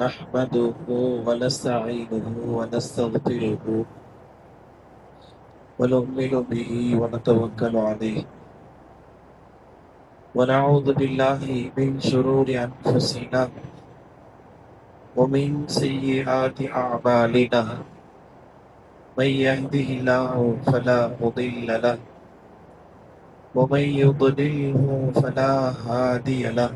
نحمده ونستعينه ونستغفره ونؤمن به ونتوكل عليه ونعوذ بالله من شرور أنفسنا ومن سيئات أعمالنا من يهده الله فلا مضل له ومن يضلله فلا هادي له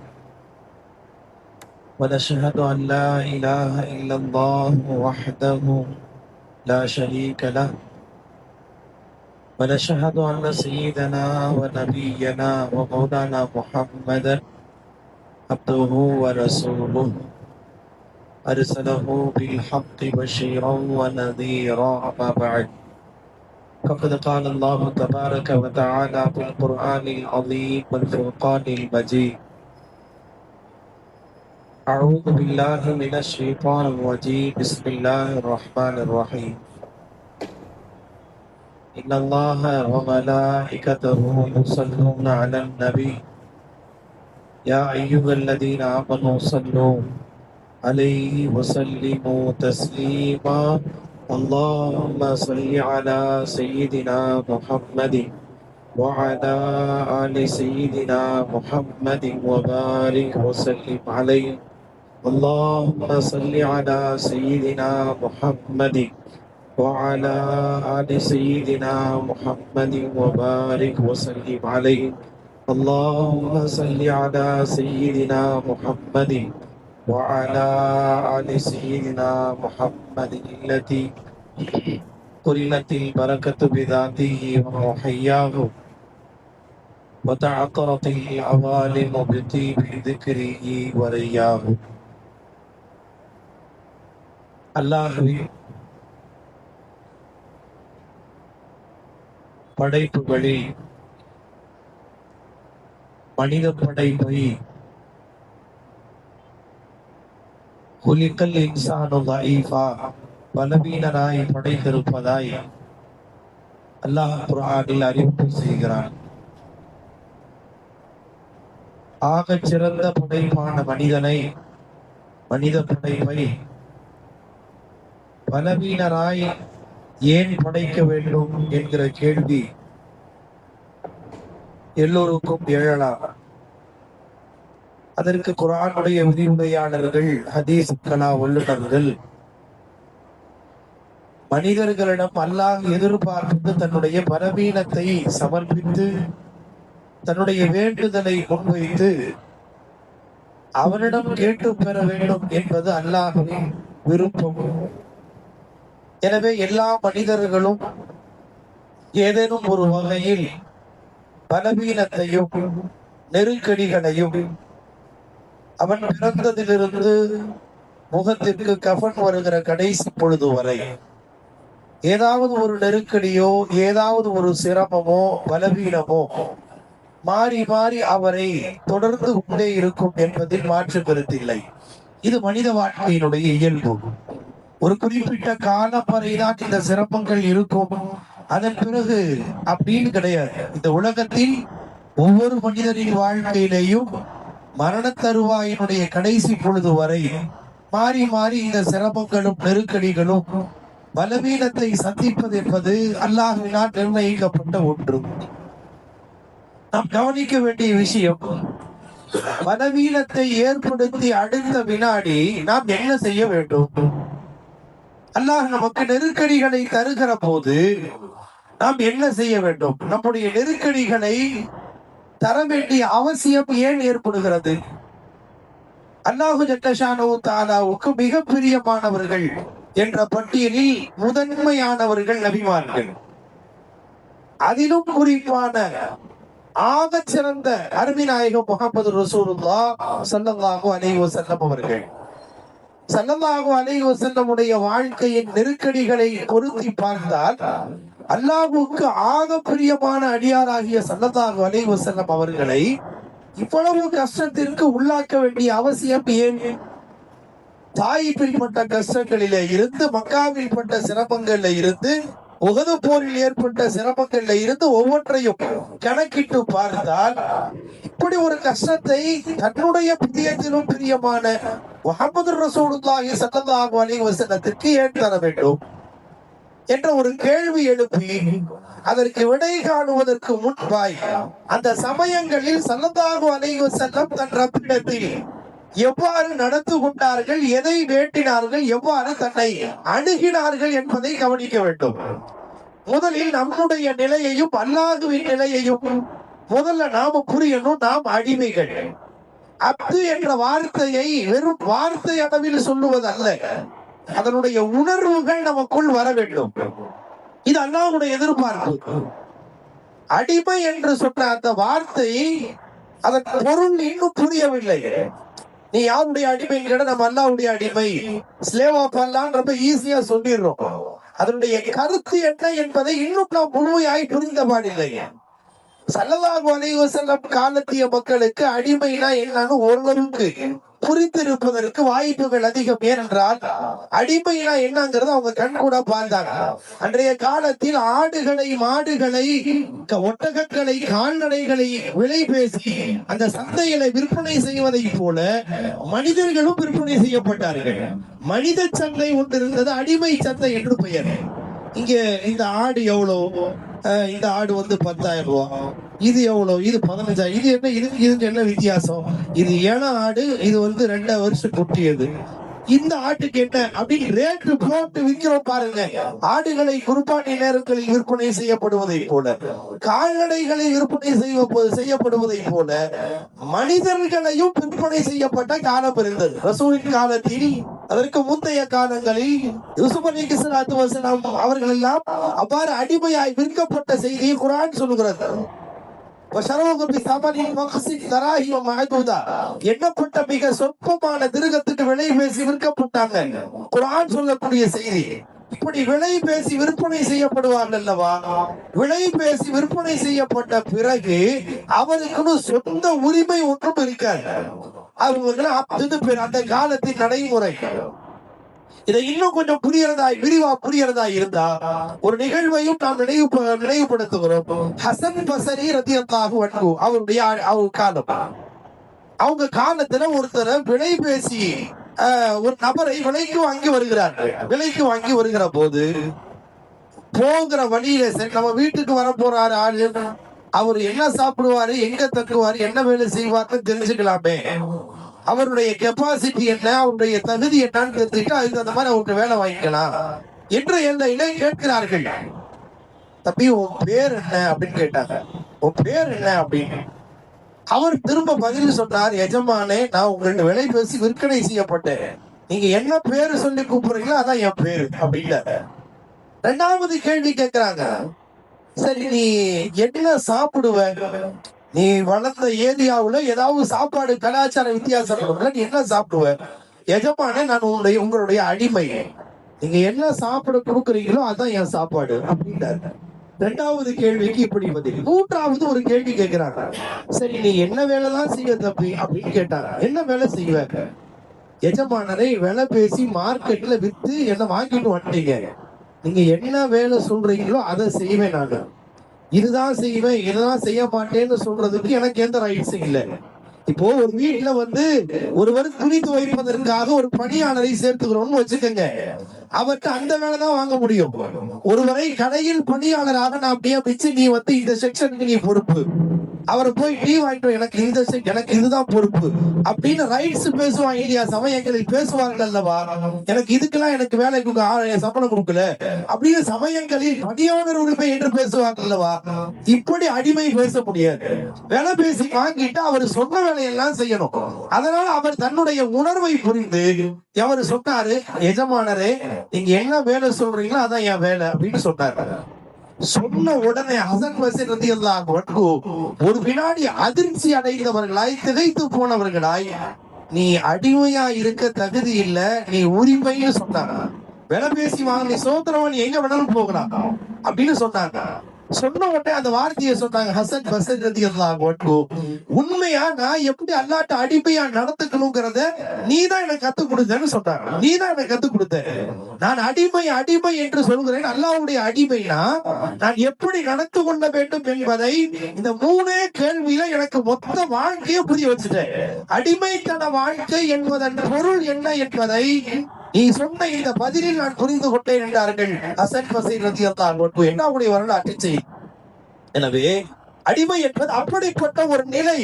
ونشهد أن لا إله إلا الله وحده لا شريك له ونشهد أن سيدنا ونبينا ومولانا محمدا عبده ورسوله أرسله بالحق بشيرا ونذيرا أما بعد فقد قال الله تبارك وتعالى في القرآن العظيم والفرقان المجيد أعوذ بالله من الشيطان الرجيم بسم الله الرحمن الرحيم إن الله وملائكته يصلون على النبي يا أيها الذين آمنوا صلوا عليه وسلموا تسليما اللهم صل على سيدنا محمد وعلى آل سيدنا محمد وبارك وسلم عليه اللهم صل على سيدنا محمد وعلى آل سيدنا محمد وبارك وسلم عليه اللهم صل على سيدنا محمد وعلى آل سيدنا محمد التي قرنت البركة بذاته ومحياه وتعطرت العوالم بطيب ذكره ورياه அல்லாஹ்வே படைப்புகளில் மனித படைப்பை குலிக்கல் இன்சானு தஈஃபா பலவீனராய் படைத்திருப்பதாய் அல்லாஹ் குர்ஆனில் அறிவிப்பு செய்கிறான். ஆகச் சிறந்த படைப்பான மனித படைப்பை பலவீனராய் ஏன் படைக்க வேண்டும் என்கிற கேள்வி எல்லோருக்கும் எழலாம். அதற்கு குர்ஆனுடைய விதிமுறையாளர்கள், ஹதீஸ் கலா வல்லுநர்கள் மனிதர்களிடம் அல்லாஹ் எதிர்பார்த்து தன்னுடைய பலவீனத்தை சமர்ப்பித்து தன்னுடைய வேண்டுதலை முன்வைத்து அவனிடம் கேட்டு பெற வேண்டும் என்பது அல்லாஹ்வின் விருப்பம். எனவே எல்லா மனிதர்களும் ஏதேனும் ஒரு வகையில் பலவீனத்தையும் நெருக்கடிகளையும் அவன் பிறந்ததிலிருந்து முகத்திற்கு கஃன் வருகிற கடைசி பொழுது வரை ஏதாவது ஒரு நெருக்கடியோ ஏதாவது ஒரு சிரமமோ பலவீனமோ மாறி மாறி அவரை தொடர்ந்து கொண்டே இருக்கும் என்பதில் மாற்று கருத்தில்லை. இது மனித வாழ்க்கையினுடைய இயல்பு. ஒரு குறிப்பிட்ட காலம் வரைதான் இந்த சிரமங்கள் இருக்கும், அதன் பிறகு அப்படின்னு கிடையாது. இந்த உலகத்தில் ஒவ்வொரு மனிதரின் வாழ்க்கையிலேயும் மரண தருவாயினுடைய கடைசி பொழுது வரை மாறி மாறி இந்த சிரமங்களும் நெருக்கடிகளும் பலவீனத்தை சந்திப்பது என்பது அல்லாஹ்வினால் நிர்ணயிக்கப்பட்ட ஒன்று. நாம் கவனிக்க வேண்டிய விஷயம், பலவீனத்தை ஏற்படுத்தி அடுத்த வினாடி நாம் என்ன செய்ய வேண்டும்? அல்லாஹ் நமக்கு நெருக்கடிகளை தருகிற போது நாம் என்ன செய்ய வேண்டும்? நம்முடைய நெருக்கடிகளை தர வேண்டிய அவசியம் ஏன் ஏற்படுகிறது? அல்லாஹு ஜல்லஷானஹு தஆலாவுக்கு மிக பிரியமானவர்கள் என்ற பட்டியலில் முதன்மையானவர்கள் நபிமார்கள். அதிலும் குறிப்பான ஆகச் சிறந்த அருமைநாயகம் முஹம்மது ரசூலுல்லாஹ் ஸல்லல்லாஹு அலைஹி வஸல்லம் அவர்கள். ஸல்லல்லாஹு அலைஹி வஸல்லம் உடைய வாழ்க்கையின் நெருக்கடிகளை பொருத்தி பார்த்தால் அல்லாஹ்வுக்கு ஆக பிரியமான அடியாராகிய ஸல்லல்லாஹு அலைஹி வஸல்லம் அவர்களை இவ்வளவு கஷ்டத்திற்கு உள்ளாக்க வேண்டிய அவசியம் ஏன்? தாயிப்பில் பட்ட கஷ்டங்களிலே இருந்து, மக்காவில் பட்ட சிரமங்கள்ல இருந்து உஹது போரில் ஏற்பட்ட சிரமங்கள்ல இருந்து ஒவ்வொன்றையும் கணக்கிட்டு பார்த்தால் இப்படி ஒரு கஷ்டத்தை தன்னுடைய பிரியத்திலும் பிரியமான முஹம்மது ரசூலுல்லாஹி ஸல்லல்லாஹு அலைஹி வஸல்லத்திற்கு ஏன் தர வேண்டும் என்ற ஒரு கேள்வி எழுப்பி அதற்கு விடை காணுவதற்கு முன்பாய் அந்த சமயங்களில் ஸல்லல்லாஹு அலைஹி வஸல்லம் தன் ரப்பிடத்தில் எவ்வாறு நடந்து கொண்டார்கள், எதை வேண்டினார்கள், எவ்வாறு தன்னை அணுகினார்கள் என்பதை கவனிக்க வேண்டும். முதலில் நம்முடைய நிலையையும் அல்லாஹ்வின் நிலையையும் முதல்ல நாம புரியணும். நாம் அடிமைகள். அப்து என்ற வார்த்தையை வெறும் வார்த்தை அளவில் சொல்லுவதல்ல, அதனுடைய உணர்வுகள் நமக்குள் வர வேண்டும். இது அல்லாஹ்வுடைய எதிர்பார்ப்பு. அடிமை என்று சொன்ன அந்த வார்த்தை அதன் பொருள் இன்னும் புரியவில்லை. நீ யாருடைய அடிமைங்கிற நம்ம அல்லாஹ்வுடைய அடிமை, ஸ்லேவ் ஆஃப் அல்லாஹ் ரொம்ப ஈஸியா சொல்லிடுறோம். அதனுடைய கருத்து என்ன என்பதை இன்னும் நாம் முழுமையாய் புரிந்த பாடில்லை. ஸல்லல்லாஹு அலைஹி வஸல்லம் காலத்திய மக்களுக்கு அடிமைனா என்னன்னு ஓரளவுக்கு புரிந்திருப்பதற்கு வாய்ப்புகள் அதிகம். ஏனென்றால் அடிமைனா என்னங்கிறத அவங்க கண் கூட பார்த்தாங்க. அன்றைய காலத்தில் ஆடுகளை, மாடுகளை, ஒட்டகங்களை, கால்நடைகளை விலை பேசி அந்த சந்தைகளை விற்பனை செய்வதை போல மனிதர்களும் விற்பனை செய்யப்பட்டார்கள். மனித சந்தை ஒன்று இருந்தது, அடிமை சந்தை என்று பெயர். இங்க இந்த ஆடு எவ்வளவு, இந்த ஆடு 10,000 ரூபாய், இது எவ்வளவு, இது 15,000, இது என்ன, இதுக்கு என்ன வித்தியாசம், இது ஏன ஆடு, இது 2 வருஷம் குட்டியது, இந்த ஆட்டுக்கு என்ன அப்படின்னு ரேட்டு போட்டு விற்கிறோம் பாருங்க. ஆடுகளை குர்பானி நேரங்களில் விற்பனை செய்யப்படுவதை போல, கால்நடைகளை விற்பனை செய்யப்படுவதை போல மனிதர்களையும் விற்பனை செய்யப்பட்ட காலம் இருந்தது ரசூலின் காலத்தில். அதற்கு முந்தைய காலங்களில் யூசுப் அலைஹிஸ்ஸலாத்து வஸலாம் அவர்கள் எல்லாம் அவ்வாறு அடிமையாய் விற்கப்பட்ட செய்தியை குர்ஆன் சொல்கிறது. எண்ணப்பட்ட மிக சொற்பமான திருகத்துக்கு விலை பேசி விற்கப்பட்டாங்க. குர்ஆன் சொல்லக்கூடிய செய்தி. இப்படி விலை பேசி விற்பனை செய்யப்படுவார்கள் அல்லவா? விலை பேசி விற்பனை செய்யப்பட்ட பிறகு அவருக்குன்னு சொந்த உரிமை ஒன்றும் இருக்காது. அவங்க அந்த காலத்தின் நடைமுறை. இதை இன்னும் கொஞ்சம் விரிவா புரியறதா இருந்தா ஒரு நிகழ்வையும் நாம் நினைவுபடுத்துகிறோம். ஹசன் பஸரி ரலியல்லாஹு அன்ஹு அவருடைய காலம். அவங்க காலத்துல ஒருத்தர் விலை பேசி ஒரு நபரை விலைக்கு வாங்கி வருகிறார்கள். விலைக்கு வாங்கி வருகிற போது போகிற வழியில, சரி நம்ம வீட்டுக்கு வர போறாரு ஆளு, அவர் என்ன சாப்பிடுவாரு, எங்க தங்குவாரு, என்ன வேலை செய்வார்னு தெரிஞ்சுக்கலாமே, அவருடைய கெப்பாசிட்டி என்ன, அவருடைய தகுதி என்னன்னு தெரிஞ்சுக்கிட்டு அதுக்கு அந்த மாதிரி அவருக்கு வேலை வாங்கிக்கலாம் என்று எல்லையில கேட்கிறார்கள். தம்பி உன் பேர் என்ன அப்படின்னு கேட்டாங்க. உன் பேர் என்ன அப்படின்னு அவர் திரும்ப பதில் சொன்னார், எஜமானே நான் உங்கள்ட்ட விலை பேசி விற்பனை செய்யப்பட்டேன், நீங்க என்ன பேரு சொல்லி கூப்பிடுறீங்களோ அதான் என் பேரு அப்படின்னு. 2வது கேள்வி கேட்கிறாங்க, சரி நீ என்ன சாப்பிடுவ, நீ வளர்ந்த ஏரியாவுல ஏதாவது சாப்பாடு கலாச்சார வித்தியாசம் நீ என்ன சாப்பிடுவ? எஜமானே நான் உங்களுடைய அடிமை, நீங்க என்ன சாப்பிட கொடுக்குறீங்களோ அதான் என் சாப்பாடு அப்படின்றாரு. 2வது கேள்விக்கு இப்படி பதில். 3வது ஒரு கேள்வி கேட்கிறாங்க, சரி நீ என்ன வேலைதான் செய்ய தம்பி அப்படின்னு கேட்டாங்க. என்ன வேலை செய்வாங்க? எஜமானரை விலை பேசி மார்க்கெட்ல வித்து என்ன வாங்கிட்டு வந்துட்டீங்க, நீங்க என்ன வேலை சொல்றீங்களோ அதை செய்வேன், நாங்க இதுதான் செய்வேன் இதுதான் செய்ய மாட்டேன்னு சொல்றதுக்கு எனக்கு எந்த ரைட்ஸும் இல்லை. இப்போ ஒரு வீட்டுல ஒருவர் துணி துவைப்பதற்காக ஒரு பணியாளரை சேர்த்துக்கிறோம்னு வச்சுக்கோங்க, அவர்கிட்ட அந்த வேலை தான் வாங்க முடியும். ஒருவரை கடையில் பணியாளராக நான் அப்படியே வச்சு நீ இந்த செக்ஷனுக்கு நீ பொறுப்பு, அவரை போய் டீ வாங்கிட்டு எனக்கு இதுதான் பொறுப்பு அப்படின்னு ரைட்ஸ் பேசுவாங்க இல்லையா? சமயங்களில் பேசுவார்கள் அல்லவா, எனக்கு இதுக்கெல்லாம் எனக்கு வேலை சம்பளம் கொடுக்கல அப்படின்னு சமயங்களில் பணியாளர் உரிமை என்று பேசுவாங்க அல்லவா? இப்படி அடிமை பேச முடியாது. வேலை பேசி வாங்கிட்டு அவர் சொன்ன வேலையெல்லாம் செய்யணும். அதனால அவர் தன்னுடைய உணர்வை புரிந்து அவர் சொன்னாரு, எஜமானரே நீங்க என்ன வேலை சொல்றீங்களோ அதான் என் வேலை அப்படின்னு சொன்னாரு. சொன்ன உடனே ஹசன் பஸரி ரலியல்லாஹு அன்ஹு ஒரு வினாடி அதிர்ச்சி அடைந்தவர்களாய், திகைத்து போனவர்களாய், நீ அடிமையா இருக்க தகுதி இல்ல, நீ உரிமைன்னு சொன்னாங்க. விலை பேசி வாங்க, நீ சோதரவன் எங்க வேணாலும் போகலாம் அப்படின்னு சொன்னாங்க. சொன்ன உடனே அந்த வார்த்தையை சொன்னாங்க ஹசன் பசரி ரலியல்லாஹு அன்ஹு, உண்மையா நான் எப்படி அல்லாஹ்ட்ட அடிமையா நடந்துக்கணுங்கிறத நீதான் எனக்கு கத்துக் கொடுத்தேன்னு சொன்னாங்க. நீதான் எனக்கு கத்துக் கொடுத்த. நான் அடிமை அடிமை என்று சொல்கிறேன். அல்லாஹ்வுடைய அடிமைனா நான் எப்படி நடந்து கொள்ள வேண்டும் என்பதை இந்த 3 கேள்வியில எனக்கு மொத்த வாழ்க்கையை புரிய வச்சுட்டேன். அடிமைத்தன வாழ்க்கை என்பதன் பொருள் என்ன என்பதை நீ சொன்ன இந்த பதிலில் நான் புரிந்து கொண்டேன் என்றார்கள் ஹசன் பசரி ரலியல்லாஹு அன்ஹு. என்ன அவருடைய வரலாற்று செய்தி. எனவே அடிமை என்பது அப்படிப்பட்ட ஒரு நிலை.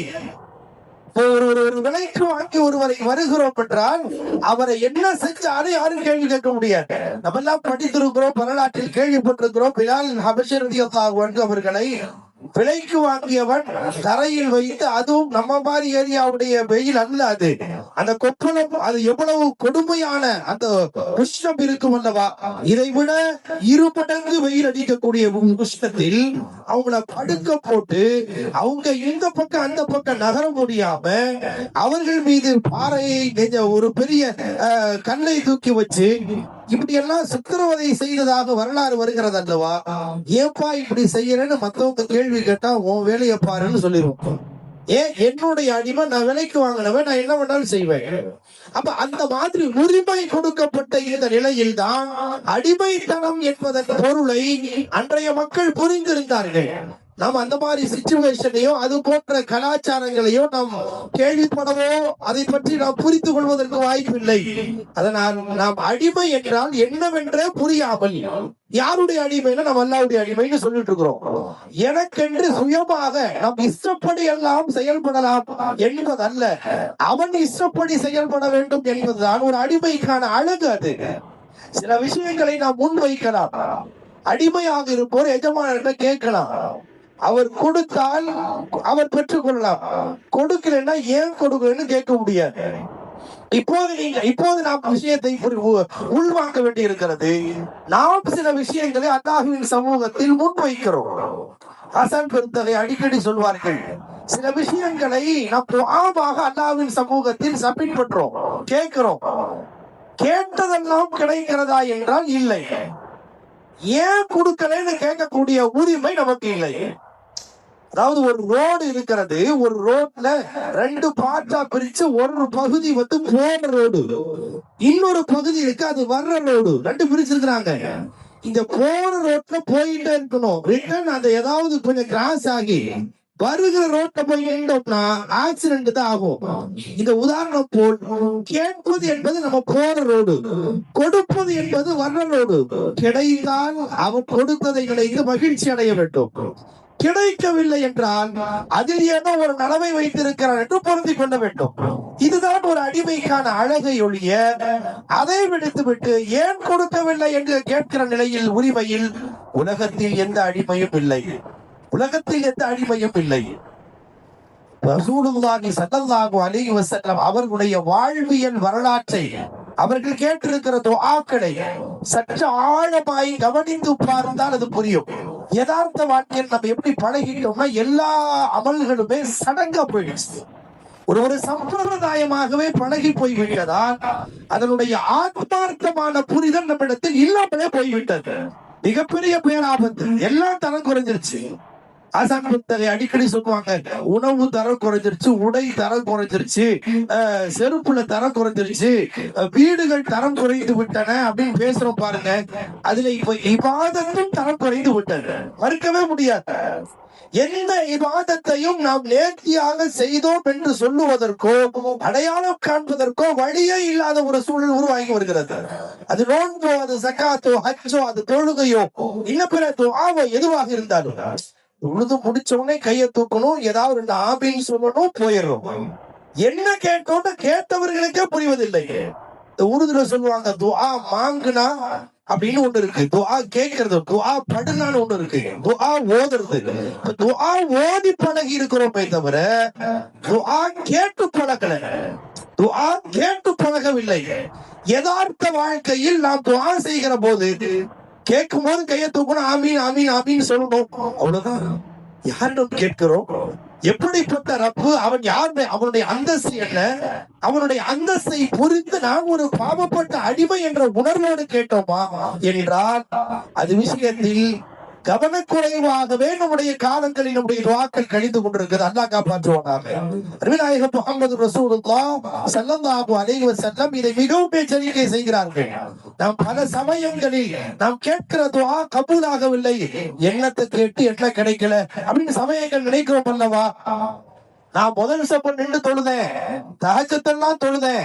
ஒரு விலைக்கு வாங்கி ஒருவரை வருகிறோம் என்றால் அவரை என்ன செஞ்சாலும் யாரும் கேள்வி கேட்க முடியாது. நம்ம எல்லாம் படித்திருக்கிறோம், வரலாற்றில் கேள்விப்பட்டிருக்கிறோம். பிலால் ஹபஷி ரலியல்லாஹு அன்ஹு அவர்களை விலைக்கு வாங்கியவன் தரையில் வைத்து, அதுவும் நம்ம மாதிரி ஏரியாவுடைய வெயில் அல்ல அது, அந்த கொப்பளம், அது எவ்வளவு கொடுமையான அந்த உஷ்ணம் இருக்கும் அல்லவா, இதை விட 2 மடங்கு வெயில் அடிக்கக்கூடிய உஷ்ணத்தில் அவங்கள படுக்க போட்டு அவங்க இந்த பக்கம் அந்த பக்கம் நகர முடியாம அவர்கள் மீது பாறையை ஒரு பெரிய கல்லை தூக்கி வச்சு இப்படி எல்லாம் சித்திரவதை செய்ததாக வரலாறு வருகிறது அல்லவா. ஏப்பா இப்படி செய்யறேன்னு மத்தவங்க கேள்வி கேட்டா உன் வேலையை பாருன்னு சொல்லிடுவோம். ஏன் என்னுடைய அடிமை, நான் விலைக்கு வாங்கினவன், நான் என்ன வேணாலும் செய்வேன். அப்ப அந்த மாதிரி உரிமை கொடுக்கப்பட்ட இந்த நிலையில் தான் அடிமைத்தனம் என்பதன் பொருளை அன்றைய மக்கள் புரிந்திருந்தார்கள். நாம் அந்த மாதிரி சிச்சுவேஷனையோ அது போன்ற கலாச்சாரங்களையோ நாம் கேள்விப்படவோ அதை பற்றி நாம் புரிந்து கொள்வதற்கு வாய்ப்பில்லை. அதனால் நாம் அடிமை என்றால் என்னவென்றே புரியாமல் யாருடைய அடிமையில நம்ம அல்லாஹ்வுடைய அடிமைன்னு சொல்லிட்டு இருக்கிறோம். எனக்கென்று சுயமாக நாம் இஷ்டப்படி எல்லாம் செயல்படலாம் என்பதல்ல, அவன் இஷ்டப்படி செயல்பட வேண்டும் என்பதுதான் ஒரு அடிமைக்கான அழகு. அது சில விஷயங்களை நாம் முன்வைக்கலாம். அடிமையாக இருப்போர் எஜமானர்கிட்ட கேட்கலாம், அவர் கொடுத்தால் அவர் பெற்றுக் கொள்ளலாம், கொடுக்கலன்னா ஏன் கொடுக்கலன்னு கேட்க முடியாது. இப்போது நாம் விஷயத்தை உள்வாங்க வேண்டி இருக்கிறது. நாம் சில விஷயங்களை அல்லாஹ்வின் சமூகத்தில் முன்வைக்கிறோம். ஹசன் பெருந்தகை அடிக்கடி சொல்வார்கள், சில விஷயங்களை நாம் துஆவாக அல்லாஹ்வின் சமூகத்தில் சப்மிட் பண்றோம், கேட்கிறோம். கேட்டதெல்லாம் கிடைக்கிறதா என்றால் இல்லை. ஏன் கொடுக்கலன்னு கேட்கக்கூடிய உரிமை நமக்கு இல்லை. அதாவது ஒரு ரோடு இருக்கிறது, ஒரு ரோட்ல 2 பார்ட்டா பிரிச்சு ஒரு பகுதி போற ரோடு, இன்னொரு பகுதி இருக்கு அது வர்ற ரோடு, 2 பிரிச்சிருக்கிறாங்க. இந்த போற ரோட்ல போயிட்டே இருக்கணும். ரிட்டர்ன் அந்த ஏதாவது கொஞ்சம் கிராஸ் ஆகி வருகிற ரோட்ல போய் நின்றோம்னா ஆக்சிடென்ட் தான் ஆகும். இந்த உதாரணம் போல் கேட்பது என்பது நம்ம போற ரோடு, கொடுப்பது என்பது வர்ற ரோடு. கிடைத்தால் அவன் கொடுத்ததை நினைத்து மகிழ்ச்சி அடைய வேண்டும். கிடைக்கவில்லை என்றால் அதில் ஏதோ ஒரு நலவை வைத்திருக்கிறான் என்று பொருந்திக் கொள்ள வேண்டும். இதுதான் ஒரு அடிமைக்கான அழகை ஒழிய அதை விடுத்துவிட்டு ஏன் கொடுக்கவில்லை என்று கேட்கிற நிலையில் உரிமையில் உலகத்தில் எந்த அடிமையும் இல்லை. உலகத்தில் எந்த அடிமையும் இல்லை. ரசூலுல்லாஹி ஸல்லல்லாஹு அலைஹி வஸல்லம் அவர்களுடைய வாழ்வியல் வரலாற்றை அவர்கள் கேட்டிருக்கிற துஆக்களை சற்று ஆழமாய் கவனித்து பார்த்தால் அது புரியும். யதார்த்த வாழ்க்கையில் நம்ம எப்படி பழகிட்டோம்னா எல்லா அமல்களுமே சடங்கா போயிடுச்சு, ஒரு சம்பிரதாயமாகவே பழகி போய்விட்டதால் அதனுடைய ஆத்மார்த்தமான புரிதல் நம்மிடத்தில் இல்லாமலே போய்விட்டது. மிகப்பெரிய பேராபத்து. எல்லாம் தரம் குறைஞ்சிருச்சு. அடிக்கடி சொல்லுவாங்க, உணவு தரம் குறைஞ்சிருச்சு, உடை தரம் குறைஞ்சிருச்சு, செருப்புல தரம் குறைஞ்சிருச்சு, வீடுகள் தரம் குறைந்து விட்டன அப்படின்னு பேசுறோம் பாருங்க. அதுல இப்ப இபாதத்தும் தரம் குறைந்து விட்டது, மறுக்கவே முடியாது. எந்த இபாதத்தையும் நாம் நேர்த்தியாக செய்தோம் என்று சொல்லுவதற்கோ அடையாளம் காண்பதற்கோ வழியே இல்லாத ஒரு சூழல் உருவாகி வருகிறது. அது நோன்போ, அது சக்காத்தோ, ஹஜ்ஜோ, அது தொழுகையோ, இன்ன பிற துஆவோ எதுவாக இருந்தாலும் உழுது முடிச்ச உடனே கையை தூக்கணும், ஏதாவது 2 ஆமீன் சொல்லணும், போயிடும். என்ன கேட்டோன்னு கேட்டவர்களுக்கே புரிவதில்லை. உருதுல சொல்லுவாங்க, துஆ மாங்குனா அப்படின்னு ஒண்ணு இருக்கு, துஆ கேட்கறது, துஆ படுனான்னு ஒண்ணு இருக்கு, துஆ ஓதுறது. துஆ ஓதி பழகி இருக்கிறோமே தவிர துஆ கேட்டு பழகல, துஆ கேட்டு பழகவில்லை. யதார்த்த வாழ்க்கையில் நாம் துஆ செய்கிற போது கேட்கும் போது கையை தூக்கணும், ஆமீன் ஆமீன் ஆமீன் சொல்லணும், அவ்வளவுதான். யாரிடம் கேட்கிறோம்? எப்படிப்பட்ட ரப்பு அவன்? யாருடைய அவனுடைய அந்தஸ்து என்ன? அவனுடைய அந்தஸ்தை புரிந்து நாம் ஒரு பாவப்பட்ட அடிமை என்ற உணர்வோடு கேட்டோமா என்றால் அது விஷயத்தில் கவனக்குறைவாகவே நம்முடைய காலங்களில் நம்முடைய துஆக்கள் கழிந்து கொண்டிருக்கிறது. அல்லாஹ் காப்பாற்றுவானாக. நபிநாயகம் முஹம்மது ரசூலுல்லாஹ் ஸல்லல்லாஹு அலைஹி வஸல்லம் இதை மிகவும் எச்சரிக்கை செய்கிறார்கள். நாம் பல சமயங்களில் நாம் கேட்கிற துஆ கபூலாகவில்லை, என்னத்தை கேட்டு என்ன கிடைக்கல அப்படின்னு சமயங்கள் நினைக்கிறோம் அல்லவா? நான் முதல் சப்ப நின்று தொழுதேன், தஹஜ்ஜத்தெல்லாம் தொழுதேன்,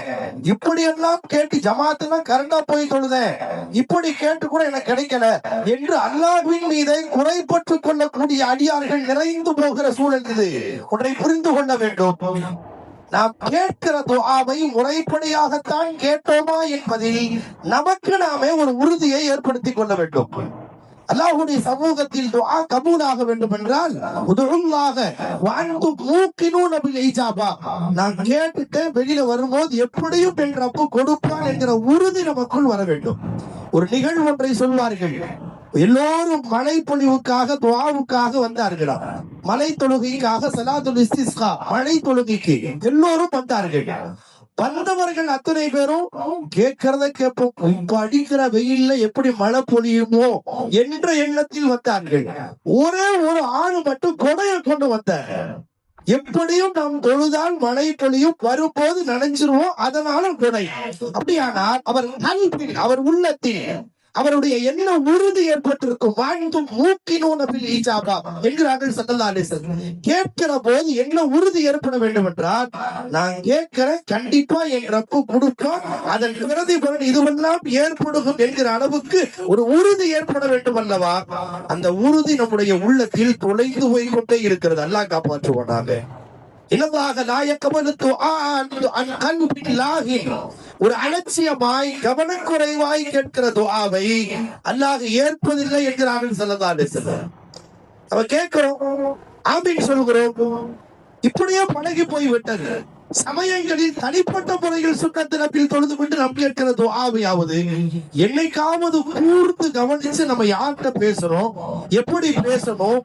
இப்படி எல்லாம் கேட்டு ஜமாத்தெல்லாம் கரண்டா போய் தொழுதேன், இப்படி கேட்டு கூட எனக்கு கிடைக்கல என்று அல்லாஹ்வின் மீதை குறைபட்டுக் கொள்ளக்கூடிய அடியார்கள் நிறைந்து போகிற சூழல் இது. ஒன்றை புரிந்து கொள்ள வேண்டும். நாம் கேட்கிற துஆவை முறைப்படியாகத்தான் கேட்டோமா என்பதில் நமக்கு நாமே ஒரு உறுதியை ஏற்படுத்திக் கொள்ள வேண்டும். அல்லாஹ்வுடைய சமூகத்தில் துஆ கபூலாக வேண்டும் என்றால் உதுல்லாஹ வஅன்தும் மூகினூன பில் இஜாபா, நான் கேட்டுட்டு வெளியில வரும்போது எப்படியும் என் ரப்பு கொடுப்பான் என்கிற உறுதி நமக்குள் வர வேண்டும். ஒரு நிகழ்வு ஒன்றை சொல்வார்கள். எல்லோரும் மழை பொழிவுக்காக துஆவுக்காக வந்தார்களாம். மழை தொழுகைக்காக ஸலாத்துல் இஸ்திஸ்கா, மழை தொழுகைக்கு எல்லோரும் வந்தார்கள். வந்தவர்கள் அத்தனை பேரும் கேட்கிறத கேட்போம், இப்ப அடிக்கிற வெயில்ல எப்படி மழை பொழியுமோ என்ற எண்ணத்தில் வந்தார்கள். ஒரே ஒரு ஆணு மட்டும் கொடையை கொண்டு வந்தார். எப்படியும் நாம் தொழுதால் மழை பொழியும், வரும்போது நனைஞ்சிருவோம், அதனால கொடை. அப்படியானால் அவர் கல்வியில், அவர் உள்ளத்தில் அவருடைய என்ன உறுதி ஏற்பட்டிருக்கும். வாழ்ந்தும் மூக்கினூன பில் இஜாபா என்கிறார்கள் ஸல்லல்லாஹு அலைஹி வஸல்லம். கேட்கிற போது என்ன உறுதி ஏற்பட வேண்டும் என்றால், நான் கேட்கிறேன், கண்டிப்பா என் ரப்பு கொடுப்பான், அதன் பிரதிபலன் இதுவெல்லாம் ஏற்படும் என்கிற அளவுக்கு ஒரு உறுதி ஏற்பட வேண்டும் அல்லவா? அந்த உறுதி நம்முடைய உள்ளத்தில் தொலைந்து போய் கொண்டே இருக்கிறது. அல்லாஹ் காப்பாற்றுவானாக. ஒரு அலட்சியமாய் கவனக்குறைவாய் கேட்கிற துஆவை அல்லாஹ் ஏற்பதில்லை என்கிறார்கள் ஸல்லல்லாஹு அலைஹி வஸல்லம். நம்ம கேட்கிறோம், ஆமீன் சொல்கிறோம், இப்படியே பழகி போய் விட்டது. சமயங்களில் தனிப்பட்ட முறையில் சுண்ணத்தினப்பில் தொழுது கொண்டு நாம் கேட்கிற துஆவையாவது என்னைக்காவது கூர்ந்து கவனிச்சு நம்ம யார்கிட்ட பேசுறோம், எப்படி பேசணும்,